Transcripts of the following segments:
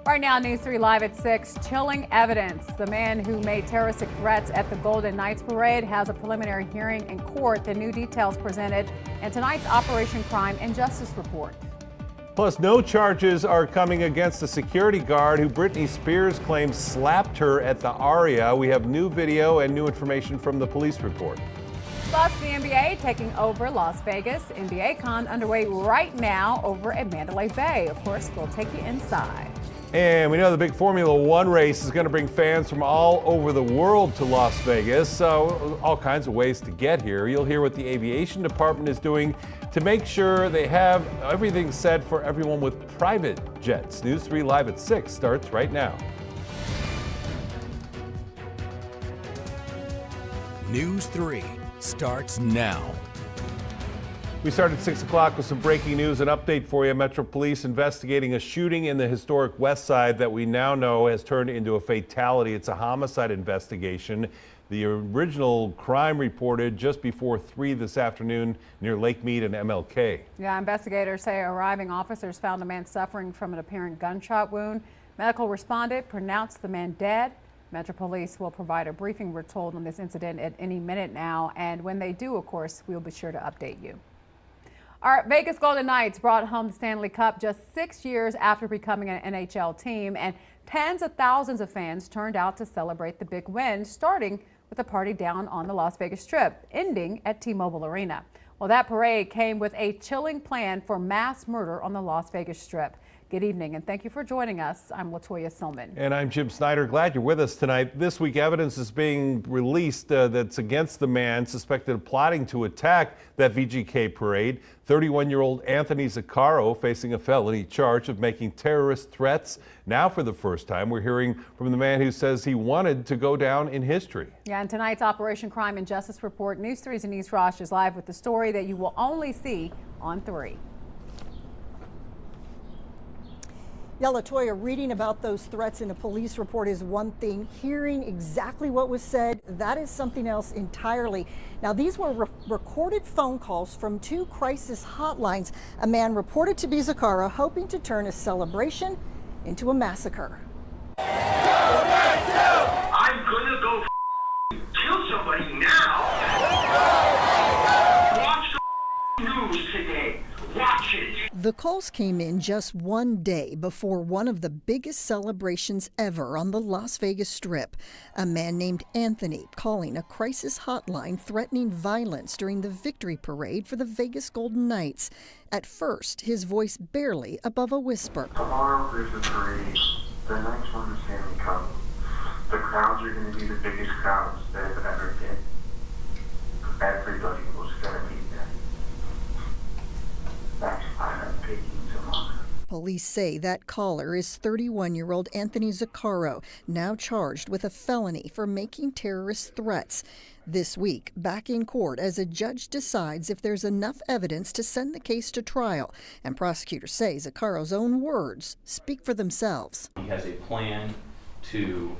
Right now, News 3 Live at 6, chilling evidence. The man who made terroristic threats at the Golden Knights Parade has a preliminary hearing in court. The new details presented in tonight's Operation Crime and Justice report. Plus, no charges are coming against the security guard who Britney Spears claims slapped her at the Aria. We have new video and new information from the police report. Plus, the NBA taking over Las Vegas. NBA Con underway right now over at Mandalay Bay. Of course, we'll take you inside. And we know the big Formula One race is going to bring fans from all over the world to Las Vegas. So all kinds of ways to get here. You'll hear what the aviation department is doing to make sure they have everything set for everyone with private jets. News 3 Live at 6 starts right now. News 3 starts now. We start at 6 o'clock with some breaking news and update for you. Metro Police investigating a shooting in the historic West Side that we now know has turned into a fatality. It's a homicide investigation. The original crime reported just before 3 this afternoon near Lake Mead and MLK. Yeah, investigators say arriving officers found a man suffering from an apparent gunshot wound. Medical responded, pronounced the man dead. Metro Police will provide a briefing, we're told, on this incident at any minute now. And when they do, of course, we'll be sure to update you. Our Vegas Golden Knights brought home the Stanley Cup just 6 years after becoming an NHL team, and tens of thousands of fans turned out to celebrate the big win, starting with a party down on the Las Vegas Strip, ending at T-Mobile Arena. Well, that parade came with a chilling plan for mass murder on the Las Vegas Strip. Good evening, and thank you for joining us. I'm Latoya Silman. And I'm Jim Snyder. Glad you're with us tonight. This week, evidence is being released that's against the man suspected of plotting to attack that VGK parade. 31-year-old Anthony Zaccaro facing a felony charge of making terrorist threats. Now, for the first time, we're hearing from the man who says he wanted to go down in history. Yeah, and tonight's Operation Crime and Justice report, News 3's Anise Rosh is live with the story that you will only see on 3. Yeah, Latoya, reading about those threats in a police report is one thing. Hearing exactly what was said, that is something else entirely. Now, these were recorded phone calls from 2 crisis hotlines. A man reported to be Zaccaro, hoping to turn a celebration into a massacre. I'm gonna go kill somebody now. Watch the news today. Watch it. The calls came in just one day before one of the biggest celebrations ever on the Las Vegas Strip. A man named Anthony calling a crisis hotline threatening violence during the victory parade for the Vegas Golden Knights. At first, his voice barely above a whisper. Tomorrow there's a parade. The Knights won the Stanley Cup. The crowds are going to be the biggest crowds that have ever been. Everybody was going to be there. That's why I'm picking tomorrow. Police say that caller is 31-year-old Anthony Zaccaro, now charged with a felony for making terrorist threats. This week, back in court as a judge decides if there's enough evidence to send the case to trial. And prosecutors say Zaccaro's own words speak for themselves. He has a plan to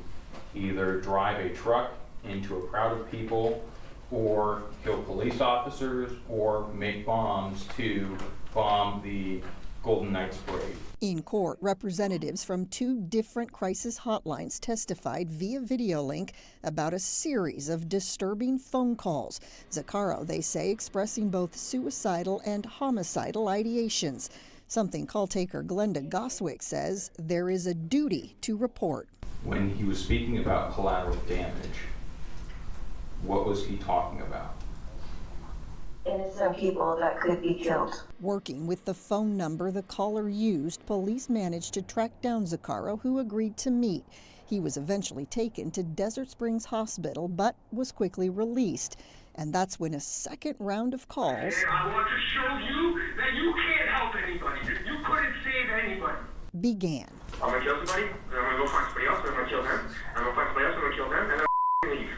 either drive a truck into a crowd of people or kill police officers or make bombs to bomb the Golden Knights parade. In court, representatives from 2 different crisis hotlines testified via video link about a series of disturbing phone calls. Zaccaro, they say, expressing both suicidal and homicidal ideations, something call taker Glenda Goswick says there is a duty to report. When he was speaking about collateral damage, what was he talking about? Innocent people that could be killed. Working with the phone number the caller used, police managed to track down Zaccaro, who agreed to meet. He was eventually taken to Desert Springs Hospital, but was quickly released. And that's when a second round of calls. And I want to show you that you can't help anybody. You couldn't save anybody. Began. I'm going to kill somebody, and I'm going to go find somebody else, and I'm going to kill them. I'm going to find somebody else, and I'm going to kill them, and then I'm going to leave.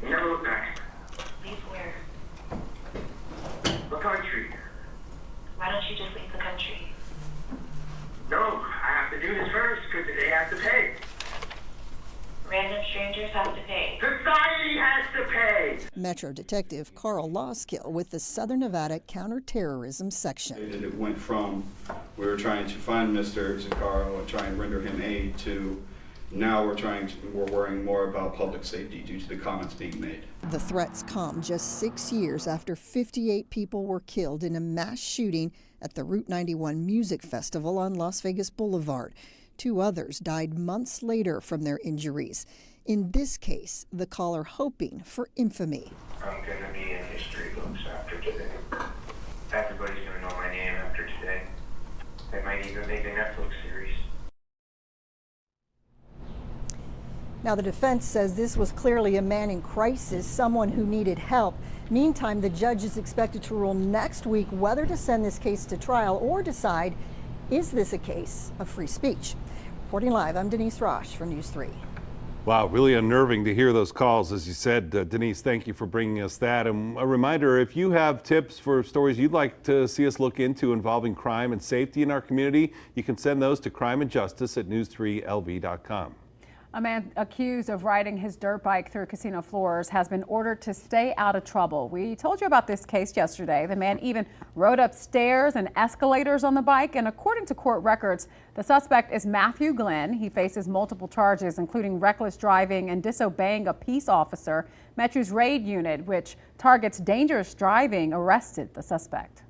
Never look back. Leave where? The country. Why don't you just leave the country? No, I have to do this first because they have to pay. Random strangers have to pay. Society has to pay. Metro Detective Carl Loskill with the Southern Nevada Counterterrorism Section. It went from we were trying to find Mr. Zaccaro and try and render him aid to now we're worrying more about public safety due to the comments being made. The threats come just 6 years after 58 people were killed in a mass shooting at the Route 91 Music Festival on Las Vegas Boulevard. 2 others died months later from their injuries. In this case, the caller hoping for infamy. I'm going to be in history books after today. Everybody's going to know my name after today. They might even make a Netflix series. Now, the defense says this was clearly a man in crisis, someone who needed help. Meantime, the judge is expected to rule next week whether to send this case to trial or decide, is this a case of free speech? Reporting live, I'm Denise Roche for News 3. Wow, really unnerving to hear those calls. As you said, Denise, thank you for bringing us that. And a reminder, if you have tips for stories you'd like to see us look into involving crime and safety in our community, you can send those to crimeandjustice@news3lv.com. A man accused of riding his dirt bike through casino floors has been ordered to stay out of trouble. We told you about this case yesterday. The man even rode up stairs and escalators on the bike, and according to court records, the suspect is Matthew Glenn. He faces multiple charges, including reckless driving and disobeying a peace officer. Metro's raid unit, which targets dangerous driving, arrested the suspect.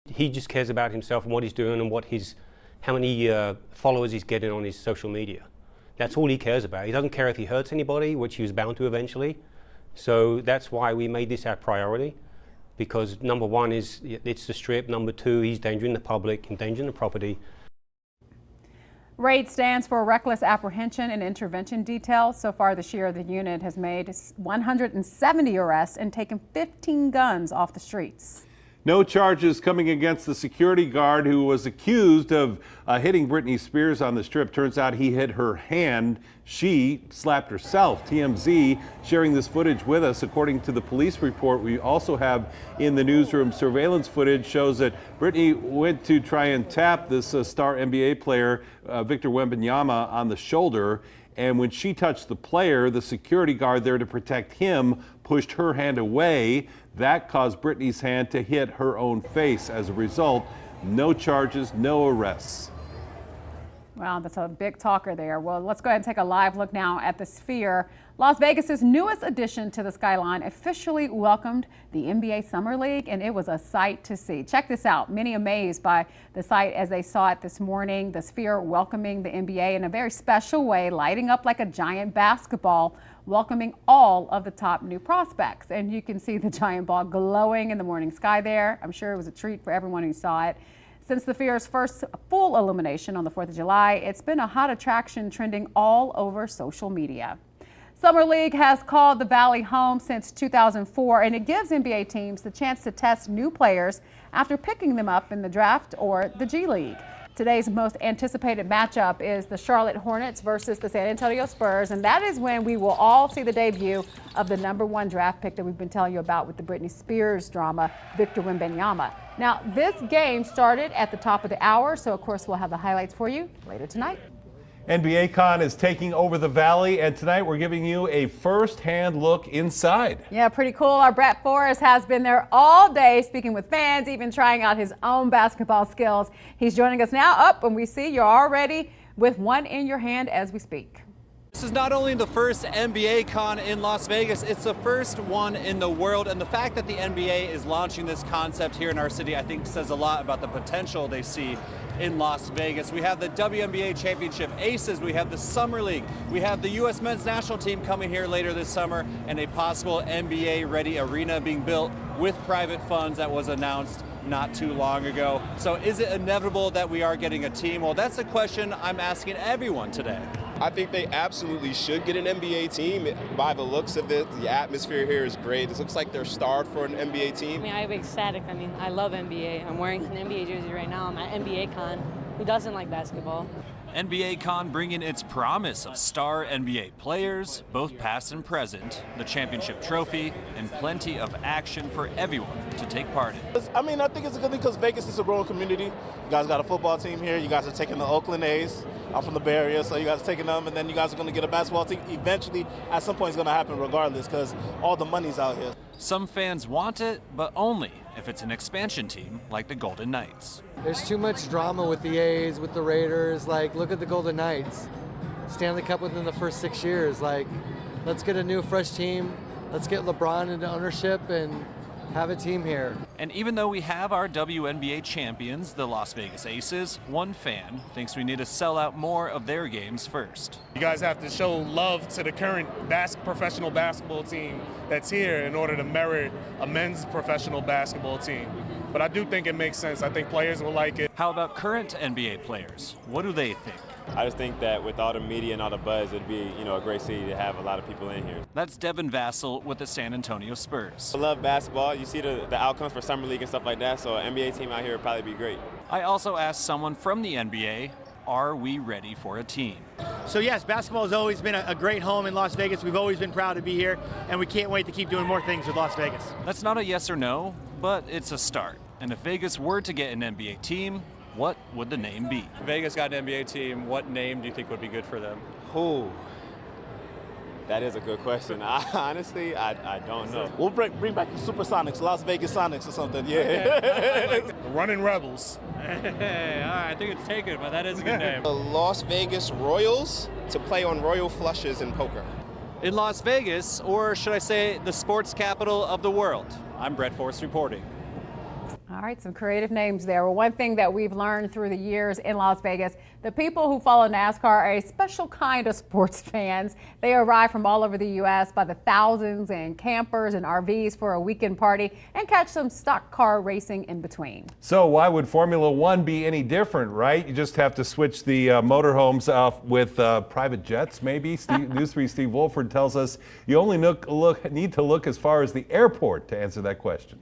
He just cares about himself and what he's doing and how many followers he's getting on his social media. That's all he cares about. He doesn't care if he hurts anybody, which he was bound to eventually. So that's why we made this our priority, because number one is it's the Strip. Number two, he's endangering the public, endangering the property. RAID stands for Reckless Apprehension and Intervention Detail. So far this year, the unit has made 170 arrests and taken 15 guns off the streets. No charges coming against the security guard who was accused of hitting Britney Spears on the Strip. Turns out he hit her hand. She slapped herself. TMZ sharing this footage with us. According to the police report we also have in the newsroom, surveillance footage shows that Britney went to try and tap this star NBA player, Victor Wembanyama, on the shoulder. And when she touched the player, the security guard there to protect him pushed her hand away. That caused Britney's hand to hit her own face. As a result, no charges, no arrests. Wow, that's a big talker there. Well, let's go ahead and take a live look now at the Sphere. Las Vegas's newest addition to the skyline officially welcomed the NBA Summer League, and it was a sight to see. Check this out. Many amazed by the sight as they saw it this morning. The Sphere welcoming the NBA in a very special way, lighting up like a giant basketball, welcoming all of the top new prospects. And you can see the giant ball glowing in the morning sky there. I'm sure it was a treat for everyone who saw it. Since the Sphere's first full illumination on the 4th of July, it's been a hot attraction trending all over social media. Summer League has called the Valley home since 2004, and it gives NBA teams the chance to test new players after picking them up in the draft or the G League. Today's most anticipated matchup is the Charlotte Hornets versus the San Antonio Spurs, and that is when we will all see the debut of the #1 draft pick that we've been telling you about with the Britney Spears drama, Victor Wembanyama. Now, this game started at the top of the hour, so of course we'll have the highlights for you later tonight. NBA Con is taking over the Valley, and tonight we're giving you a first-hand look inside. Yeah, pretty cool. Our Brett Forrest has been there all day speaking with fans, even trying out his own basketball skills. He's joining us now up, and we see you're already with one in your hand as we speak. This is not only the first NBA Con in Las Vegas, it's the first one in the world. And the fact that the NBA is launching this concept here in our city, I think says a lot about the potential they see in Las Vegas. We have the WNBA Championship Aces, we have the Summer League, we have the U.S. men's national team coming here later this summer, and a possible NBA-ready arena being built with private funds that was announced not too long ago. So is it inevitable that we are getting a team? Well, that's a question I'm asking everyone today. I think they absolutely should get an NBA team. By the looks of it, the atmosphere here is great. It looks like they're starved for an NBA team. I'm ecstatic. I love NBA. I'm wearing an NBA jersey right now. I'm at NBA Con. Who doesn't like basketball? NBA Con bringing its promise of star NBA players, both past and present, the championship trophy, and plenty of action for everyone to take part in. I think it's a good thing because Vegas is a growing community. You guys got a football team here. You guys are taking the Oakland A's. I'm from the Bay Area, so you guys are taking them, and then you guys are going to get a basketball team. Eventually, at some point, it's going to happen regardless because all the money's out here. Some fans want it, but only if it's an expansion team like the Golden Knights. There's too much drama with the A's, with the Raiders. Like, look at the Golden Knights. Stanley Cup within the first 6 years. Like, let's get a new, fresh team. Let's get LeBron into ownership and have a team here. And even though we have our WNBA champions, the Las Vegas Aces, one fan thinks we need to sell out more of their games first. You guys have to show love to the current professional basketball team that's here in order to merit a men's professional basketball team. But I do think it makes sense. I think players will like it. How about current NBA players? What do they think? I just think that with all the media and all the buzz, it'd be, a great city to have a lot of people in here. That's Devin Vassell with the San Antonio Spurs. I love basketball. You see the outcomes for Summer League and stuff like that, so an NBA team out here would probably be great. I also asked someone from the NBA, are we ready for a team? So yes, basketball has always been a great home in Las Vegas. We've always been proud to be here, and we can't wait to keep doing more things with Las Vegas. That's not a yes or no, but it's a start. And if Vegas were to get an NBA team, what would the name be? If Vegas got an NBA team, what name do you think would be good for them? Oh, that is a good question. Honestly, I don't know. We'll bring back the Supersonics, Las Vegas Sonics or something, yeah. Okay. The Running Rebels. Hey, all right, I think it's taken, but that is a good name. The Las Vegas Royals to play on royal flushes in poker. In Las Vegas, or should I say the sports capital of the world? I'm Brett Forrest reporting. All right, some creative names there. Well, one thing that we've learned through the years in Las Vegas, the people who follow NASCAR are a special kind of sports fans. They arrive from all over the U.S. by the thousands in campers and RVs for a weekend party and catch some stock car racing in between. So why would Formula One be any different, right? You just have to switch the motorhomes off with private jets, maybe. News 3 Steve Wolford tells us you only need to look as far as the airport to answer that question.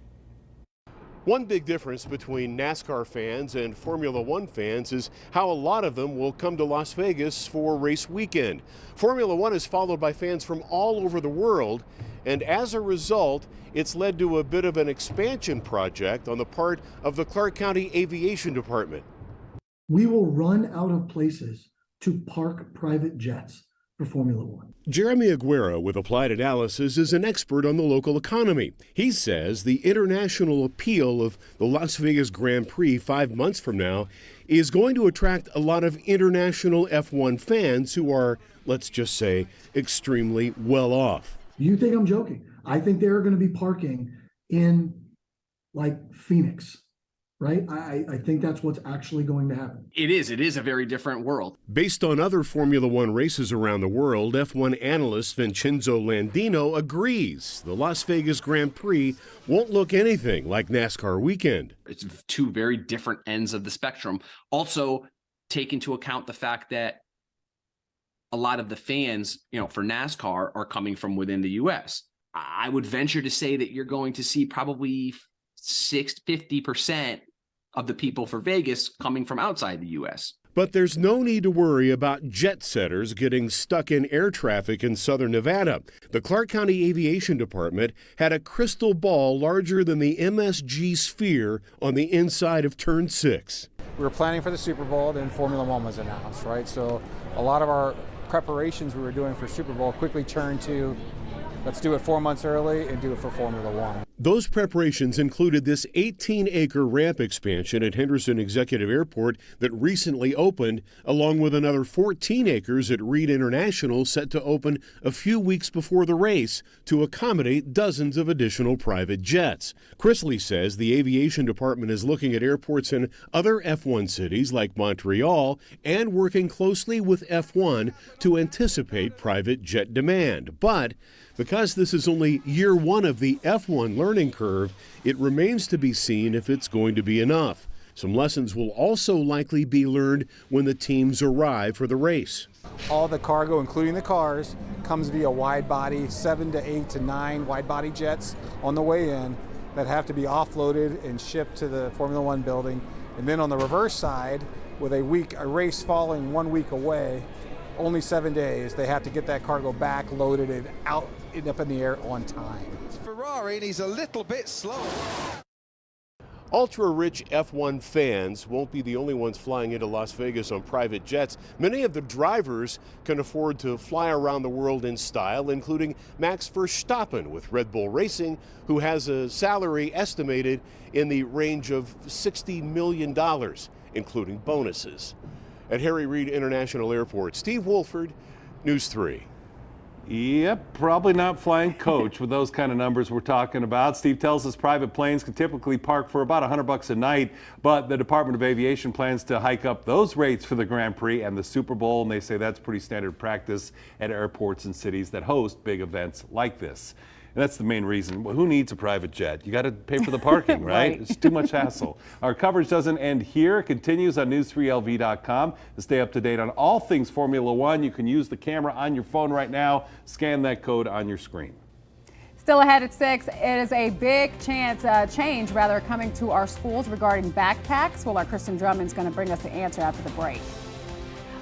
One big difference between NASCAR fans and Formula One fans is how a lot of them will come to Las Vegas for race weekend. Formula One is followed by fans from all over the world, and as a result, it's led to a bit of an expansion project on the part of the Clark County Aviation Department. We will run out of places to park private jets for Formula One. Jeremy Aguero with Applied Analysis is an expert on the local economy. He says the international appeal of the Las Vegas Grand Prix 5 months from now is going to attract a lot of international F1 fans who are, let's just say, extremely well off. You think I'm joking? I think they're going to be parking in like Phoenix. Right? I think that's what's actually going to happen. It is a very different world. Based on other Formula One races around the world, F1 analyst Vincenzo Landino agrees the Las Vegas Grand Prix won't look anything like NASCAR weekend. It's two very different ends of the spectrum. Also, take into account the fact that a lot of the fans, for NASCAR are coming from within the U.S. I would venture to say that you're going to see probably 50% of the people for Vegas coming from outside the U.S. But there's no need to worry about jet setters getting stuck in air traffic in southern Nevada. The Clark County Aviation Department had a crystal ball larger than the MSG sphere on the inside of Turn 6. We were planning for the Super Bowl, then Formula One was announced, right? So a lot of our preparations we were doing for Super Bowl quickly turned to let's do it 4 months early and do it for Formula One. Those preparations included this 18-acre ramp expansion at Henderson Executive Airport that recently opened, along with another 14 acres at Reed International set to open a few weeks before the race to accommodate dozens of additional private jets. Chrisley says the aviation department is looking at airports in other F1 cities like Montreal and working closely with F1 to anticipate private jet demand. But because this is only year one of the F1 learning curve, it remains to be seen if it's going to be enough. Some lessons will also likely be learned when the teams arrive for the race. All the cargo, including the cars, comes via wide body, 7 to 8 to 9 wide body jets on the way in that have to be offloaded and shipped to the Formula One building. And then on the reverse side, with a race falling 1 week away, only 7 days, they have to get that cargo back, loaded, and out and up in the air on time. It's Ferrari, and he's a little bit slow. Ultra-rich F1 fans won't be the only ones flying into Las Vegas on private jets. Many of the drivers can afford to fly around the world in style, including Max Verstappen with Red Bull Racing, who has a salary estimated in the range of $60 million, including bonuses. At Harry Reid International Airport, Steve Wolford, News 3. Yep, probably not flying coach with those kind of numbers we're talking about. Steve tells us private planes can typically park for about $100 a night, but the Department of Aviation plans to hike up those rates for the Grand Prix and the Super Bowl, and they say that's pretty standard practice at airports and cities that host big events like this. And that's the main reason. Well, who needs a private jet? You got to pay for the parking, right? It's too much hassle. Our coverage doesn't end here. It continues on news3lv.com. To stay up to date on all things Formula One, you can use the camera on your phone right now. Scan that code on your screen. Still ahead at 6, it is a big change coming to our schools regarding backpacks. Well, our Kristen Drummond's going to bring us the answer after the break.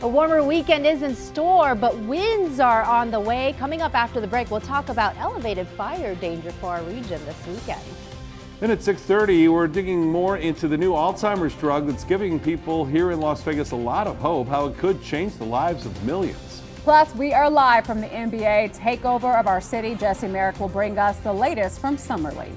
A warmer weekend is in store, but winds are on the way. Coming up after the break, we'll talk about elevated fire danger for our region this weekend. Then at 6:30, we're digging more into the new Alzheimer's drug that's giving people here in Las Vegas a lot of hope, how it could change the lives of millions. Plus, we are live from the NBA takeover of our city. Jesse Merrick will bring us the latest from Summer League.